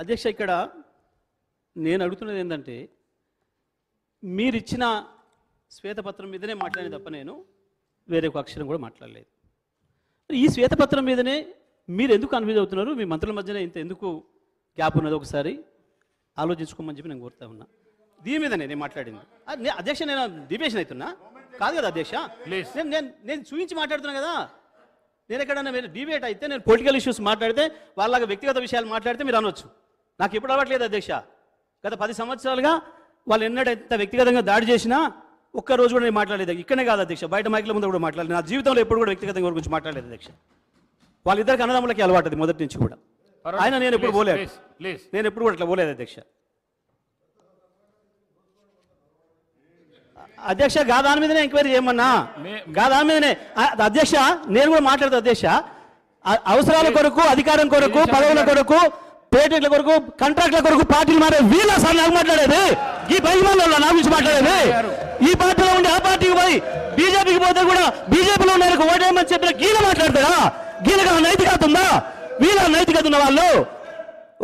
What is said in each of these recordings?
అధ్యక్ష, ఇక్కడ నేను అడుగుతున్నది ఏంటంటే, మీరిచ్చిన శ్వేతపత్రం మీదనే మాట్లాడే తప్ప నేను వేరే ఒక అక్షరం కూడా మాట్లాడలేదు. ఈ శ్వేతపత్రం మీదనే మీరు ఎందుకు కన్ఫ్యూజ్ అవుతున్నారు? మీ మంత్రుల మధ్యనే ఇంత ఎందుకు గ్యాప్ ఉన్నది? ఒకసారి ఆలోచించుకోమని చెప్పి నేను కోరుతా ఉన్నా. దీని మీదనే నేను మాట్లాడింది. అధ్యక్ష, నేను డిబేషన్ అవుతున్నా కాదు కదా అధ్యక్ష. నేను చూపించి మాట్లాడుతున్నా కదా. నేను ఎక్కడన్నా మీరు డిబేట్ అయితే, నేను పొలిటికల్ ఇష్యూస్ మాట్లాడితే, వాళ్ళ వ్యక్తిగత విషయాలు మాట్లాడితే మీరు అనొచ్చు. నాకు ఎప్పుడు అవ్వట్లేదు అధ్యక్ష. గత 10 సంవత్సరాలుగా వాళ్ళు ఎన్నడైతే వ్యక్తిగతంగా దాడి చేసినా ఒక్కరోజు కూడా నేను మాట్లాడలేదు. ఇక్కడనే కాదు అధ్యక్ష, బయట మైకుల ముందు కూడా మాట్లాడలేదు. నా జీవితంలో ఎప్పుడు కూడా వ్యక్తిగతంగా గురించి మాట్లాడలేదు అధ్యక్ష. వాళ్ళిద్దరికి అన్నదమ్ములకి అలవాటు అది మొదటి నుంచి కూడా. ఆయన నేను ఎప్పుడు పోలేదు, నేను ఎప్పుడు కూడా అట్లా పోలేదు అధ్యక్ష. అధ్యక్ష, దాని మీదనే ఎంక్వైరీ చేయమన్నా, దాని మీదనే అధ్యక్ష. నేను కూడా మాట్లాడతా అధ్యక్ష. అవసరాల కొరకు, అధికారం కొరకు, పదవుల కొరకు, పేటెంట్ల కొరకు, కాంట్రాక్ట్ల కొరకు పార్టీలు మారే వీళ్ళ సార్ నాకు మాట్లాడేది. ఈ బహిమాల్లో నా గురించి మాట్లాడేది. ఈ పార్టీలో ఉండి ఆ పార్టీకి పోయి బీజేపీకి పోతే కూడా బీజేపీలో ఉన్న ఓటేయమని చెప్పిన గీల మాట్లాడతారా? గీలగా నైతికత ఉందా? వీళ్ళ నైతికత ఉన్న వాళ్ళు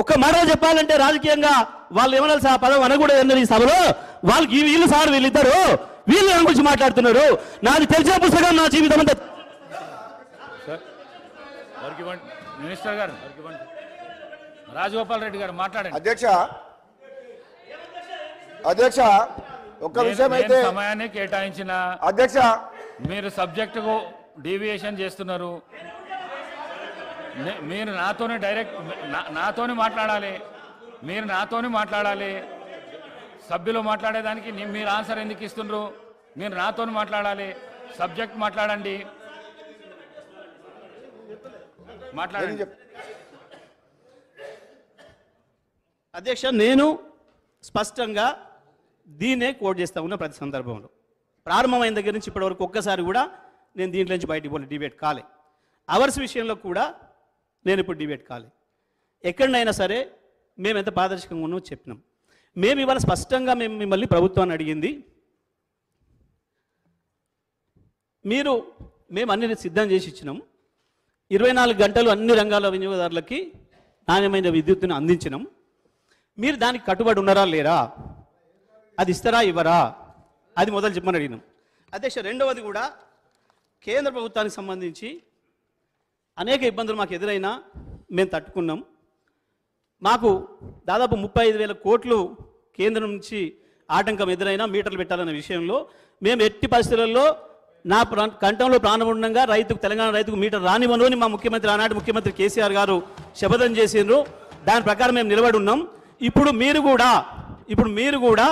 ఒక్క మాట చెప్పాలంటే, రాజకీయంగా వాళ్ళు ఏమన్నా ఆ పదం అనకూడదు ఈ సభలో. వాళ్ళకి వీళ్ళు సార్, వీళ్ళిద్దరు వీళ్ళు నా గురించి మాట్లాడుతున్నారు. నాది తెలిసిన పుస్తకం నా జీవితం అంతా. మినిస్టర్ గారు రాజగోపాల్ రెడ్డి గారు మాట్లాడండి. అధ్యక్ష ఒక్క విషయం అయితే, సమయాన్ని కేటాయించిన అధ్యక్ష మీరు సబ్జెక్టుకు డీవియేషన్ చేస్తున్నారు. మీరు నాతోనే డైరెక్ట్ నాతోనే మాట్లాడాలి. మీరు నాతోనే మాట్లాడాలి. సభ్యులు మాట్లాడేదానికి మీరు ఆన్సర్ ఎందుకు ఇస్తున్నారు? మీరు నాతోనే మాట్లాడాలి. సబ్జెక్ట్ మాట్లాడండి, మాట్లాడండి. అధ్యక్ష, నేను స్పష్టంగా దీన్నే కోట్ చేస్తా ఉన్నా. ప్రతి సందర్భంలో ప్రారంభమైన దగ్గర నుంచి ఇప్పటివరకు ఒక్కసారి కూడా నేను దీంట్లో నుంచి బయటికి పోలే, డిబేట్ కాలే. అవర్స్ విషయంలో కూడా నేను ఇప్పుడు డిబేట్ కాలే. ఎక్కడైనా సరే మేము ఎంత పారదర్శకంగా ఉన్నామో చెప్పినాం. మేము ఇవాళ స్పష్టంగా మేము మిమ్మల్ని ప్రభుత్వాన్ని అడిగింది, మేము అన్ని సిద్ధం చేసి ఇచ్చినాం. 24 గంటలు అన్ని రంగాల వినియోగదారులకి నాణ్యమైన విద్యుత్తును అందించినాం. మీరు దానికి కట్టుబడి ఉన్నారా లేరా? అది ఇస్తారా ఇవ్వరా? అది మొదలు చెప్పమని అడిగినాం అధ్యక్ష. రెండవది కూడా, కేంద్ర ప్రభుత్వానికి సంబంధించి అనేక ఇబ్బందులు మాకు ఎదురైనా మేము తట్టుకున్నాం. మాకు దాదాపు 35,000 కోట్లు కేంద్రం నుంచి ఆటంకం ఎదురైనా మీటర్లు పెట్టాలన్న విషయంలో మేము ఎట్టి పరిస్థితులలో నా కంఠంలో ప్రాణం ఉండగా తెలంగాణ రైతుకు మీటర్ రానివ్వను అని మా ముఖ్యమంత్రి, ఆనాటి ముఖ్యమంత్రి కేసీఆర్ గారు శపథం చేసిండ్రు. దాని ప్రకారం మేము నిలబడి ఉన్నాం. ఇప్పుడు మీరు కూడా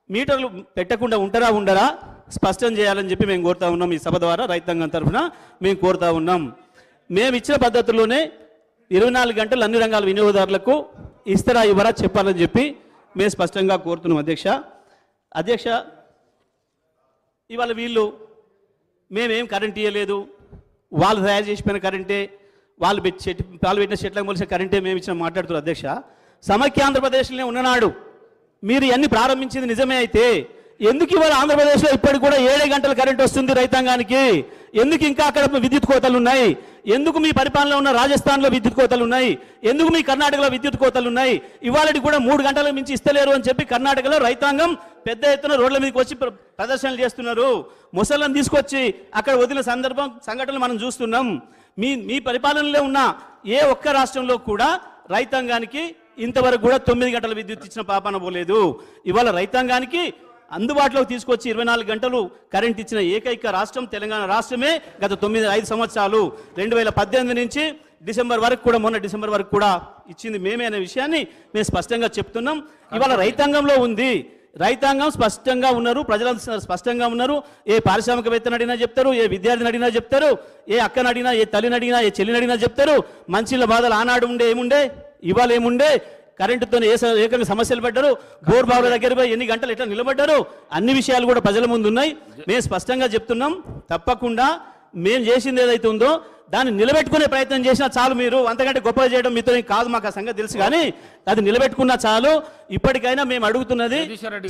మీటర్లు పెట్టకుండా ఉంటారా ఉండరా స్పష్టం చేయాలని చెప్పి మేము కోరుతా ఉన్నాం. ఈ సభ ద్వారా రైతాంగం తరఫున మేము కోరుతా ఉన్నాం. మేము ఇచ్చిన పద్ధతుల్లోనే 24 గంటలు అన్ని రంగాల వినియోగదారులకు ఇస్తారా ఇవ్వరా చెప్పాలని చెప్పి మేము స్పష్టంగా కోరుతున్నాం అధ్యక్ష. ఇవాళ వీళ్ళు మేమేం కరెంట్ ఇవ్వలేదు, వాళ్ళు తయారు చేసిపోయిన కరెంటే, వాళ్ళు పెట్టిన చెట్లకు మొలిసిన కరెంటే మేము ఇచ్చిన మాట్లాడుతున్నారు అధ్యక్ష. సమైక్య ఆంధ్రప్రదేశ్లోనే ఉన్ననాడు మీరు ఇవన్నీ ప్రారంభించింది నిజమే అయితే ఎందుకు ఇవాళ ఆంధ్రప్రదేశ్లో ఇప్పటికి కూడా 7 గంటల కరెంట్ వస్తుంది రైతాంగానికి? ఎందుకు ఇంకా అక్కడ విద్యుత్ కోతలు ఉన్నాయి? ఎందుకు మీ పరిపాలనలో ఉన్న రాజస్థాన్లో విద్యుత్ కోతలు ఉన్నాయి? ఎందుకు మీ కర్ణాటకలో విద్యుత్ కోతలు ఉన్నాయి? ఇవాళకి కూడా 3 గంటల మించి ఇస్తలేరు అని చెప్పి కర్ణాటకలో రైతాంగం పెద్ద ఎత్తున రోడ్ల మీదకి వచ్చి ప్రదర్శనలు చేస్తున్నారు. ముసళ్ళని తీసుకొచ్చి అక్కడ వదిలిన సంఘటనలు మనం చూస్తున్నాం. మీ పరిపాలనలో ఉన్న ఏ ఒక్క రాష్ట్రంలో కూడా రైతాంగానికి ఇంతవరకు కూడా 9 గంటల విద్యుత్ ఇచ్చిన పాపాన పోలేదు. ఇవాళ రైతాంగానికి అందుబాటులోకి తీసుకొచ్చి 24 గంటలు కరెంట్ ఇచ్చిన ఏకైక రాష్ట్రం తెలంగాణ రాష్ట్రమే. గత 5 సంవత్సరాలు 2018 నుంచి డిసెంబర్ వరకు కూడా, మొన్న డిసెంబర్ వరకు కూడా ఇచ్చింది మేమే అనే విషయాన్ని మేము స్పష్టంగా చెప్తున్నాం. ఇవాళ రైతాంగంలో ఉంది, రైతాంగం స్పష్టంగా ఉన్నారు, ప్రజలందరూ స్పష్టంగా ఉన్నారు. ఏ పారిశ్రామికవేత్తను అడిగినా చెప్తారు, ఏ విద్యార్థిని అడిగినా చెప్తారు, ఏ అక్కని అడిగినా, ఏ తల్లిని అడిగినా, ఏ చెల్లిని అడిగినా చెప్తారు. మంచిల బాధలు ఆనాడు ఉండే ఏముండే, ఇవాళ ఏముండే, కరెంటుతో ఏకంగా సమస్యలు పడ్డారు, బోర్ బావుల దగ్గర పోయి ఎన్ని గంటలు ఎట్లా నిలబడ్డారు, అన్ని విషయాలు కూడా ప్రజల ముందు ఉన్నాయి. మేము స్పష్టంగా చెప్తున్నాం, తప్పకుండా మేము చేసింది ఏదైతే ఉందో దాన్ని నిలబెట్టుకునే ప్రయత్నం చేసినా చాలు. మీరు అంతకంటే గొప్పగా చేయడం మీతో కాదు, మాకు ఆ సంగతి తెలుసు, కానీ అది నిలబెట్టుకున్నా చాలు. ఇప్పటికైనా మేము అడుగుతున్నది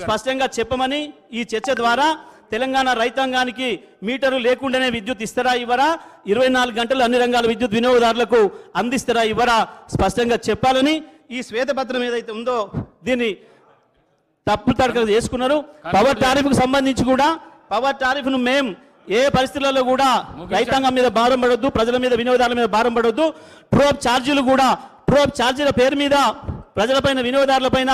స్పష్టంగా చెప్పమని, ఈ చర్చ ద్వారా తెలంగాణ రైతాంగానికి మీటరు లేకుండానే విద్యుత్ ఇస్తారా ఇవ్వరా, 24 గంటలు అన్ని రంగాల విద్యుత్ వినియోగదారులకు అందిస్తారా ఇవ్వరా స్పష్టంగా చెప్పాలని ఈ శ్వేతపత్రం ఏదైతే ఉందో దీన్ని తప్పు తడకలు చేసుకున్నారు. పవర్ టారిఫ్కు సంబంధించి కూడా పవర్ టారిఫ్ను మేము ఏ పరిస్థితులలో కూడా రైతాంగం మీద భారం పడొద్దు, ప్రజల మీద వినియోగదారుల మీద భారం పడొద్దు. ట్రోప్ ఛార్జీలు కూడా ట్రోప్ ఛార్జీల పేరు మీద ప్రజలపైన వినియోగదారులపైన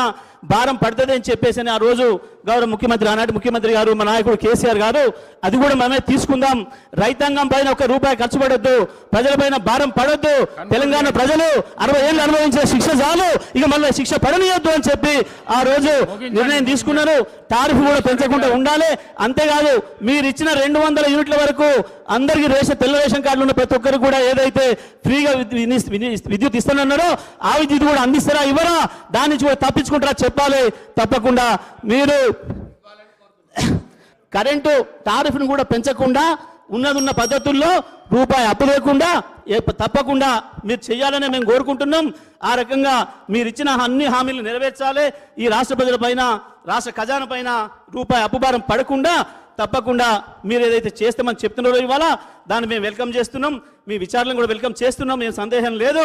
భారం పడుతుంది అని చెప్పేసి ఆ రోజు గౌరవ ముఖ్యమంత్రి ఆనాటి ముఖ్యమంత్రి గారు మా నాయకుడు కేసీఆర్ గారు అది కూడా మనమే తీసుకుందాం. రైతాంగం పైన ఒక రూపాయి ఖర్చు పడొద్దు, ప్రజలపైన భారం పడొద్దు. తెలంగాణ ప్రజలు 60 ఏళ్ళు అనుభవించిన శిక్ష చాలు, ఇక మళ్ళీ శిక్ష పడనీయొద్దు అని చెప్పి ఆ రోజు నిర్ణయం తీసుకున్నారు. టారిఫ్ కూడా పెంచకుండా ఉండాలి. అంతేకాదు మీరు ఇచ్చిన 200 యూనిట్ల వరకు అందరికీ తెల్ల రేషన్ కార్డులు ఉన్న ప్రతి ఒక్కరు కూడా ఏదైతే ఫ్రీగా విద్యుత్ ఇస్తానన్నారో ఆ విద్యుత్ కూడా అందిస్తారా ఇవ్వరా, దాని నుంచి కూడా తప్పించుకుంటారా చెప్పాలి. తప్పకుండా మీరు కరెంటు టారిఫ్ను కూడా పెంచకుండా ఉన్నదున్న పద్ధతుల్లో రూపాయి అప్పు లేకుండా తప్పకుండా మీరు చేయాలని మేము కోరుకుంటున్నాం. ఆ రకంగా మీరు ఇచ్చిన అన్ని హామీలు నెరవేర్చాలి. ఈ రాష్ట్ర ప్రజలపైన రాష్ట్ర ఖజానా పైన రూపాయి అప్పుభారం పడకుండా తప్పకుండా మీరు ఏదైతే చేస్తామని చెప్తున్నారో ఇవాళ దాన్ని మేము వెల్కమ్ చేస్తున్నాం. మీ విచారణను కూడా వెల్కమ్ చేస్తున్నాం, ఏం సందేహం లేదు.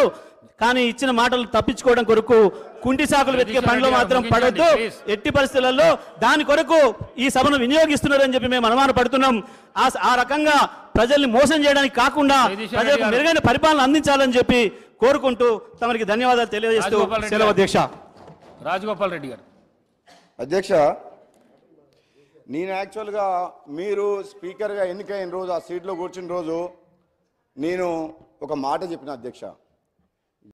కానీ ఇచ్చిన మాటలు తప్పించుకోవడం కొరకు కుంటి సాకులు వెతికే పనిలో మాత్రం పడొద్దు. ఎట్టి పరిస్థితులలో దాని కొరకు ఈ సభను వినియోగిస్తున్నారని చెప్పి మేము అనుమాన పడుతున్నాం. ఆ రకంగా ప్రజల్ని మోసం చేయడానికి కాకుండా ప్రజలకు మెరుగైన పరిపాలన అందించాలని చెప్పి కోరుకుంటూ తమరికి ధన్యవాదాలు తెలియజేస్తూ సెలవు అధ్యక్ష. రాజగోపాల్ రెడ్డి గారు. అధ్యక్ష, నేను యాక్చువల్గా మీరు స్పీకర్గా ఎన్నికైన రోజు ఆ సీట్లో కూర్చున్న రోజు నేను ఒక మాట చెప్పిన అధ్యక్ష.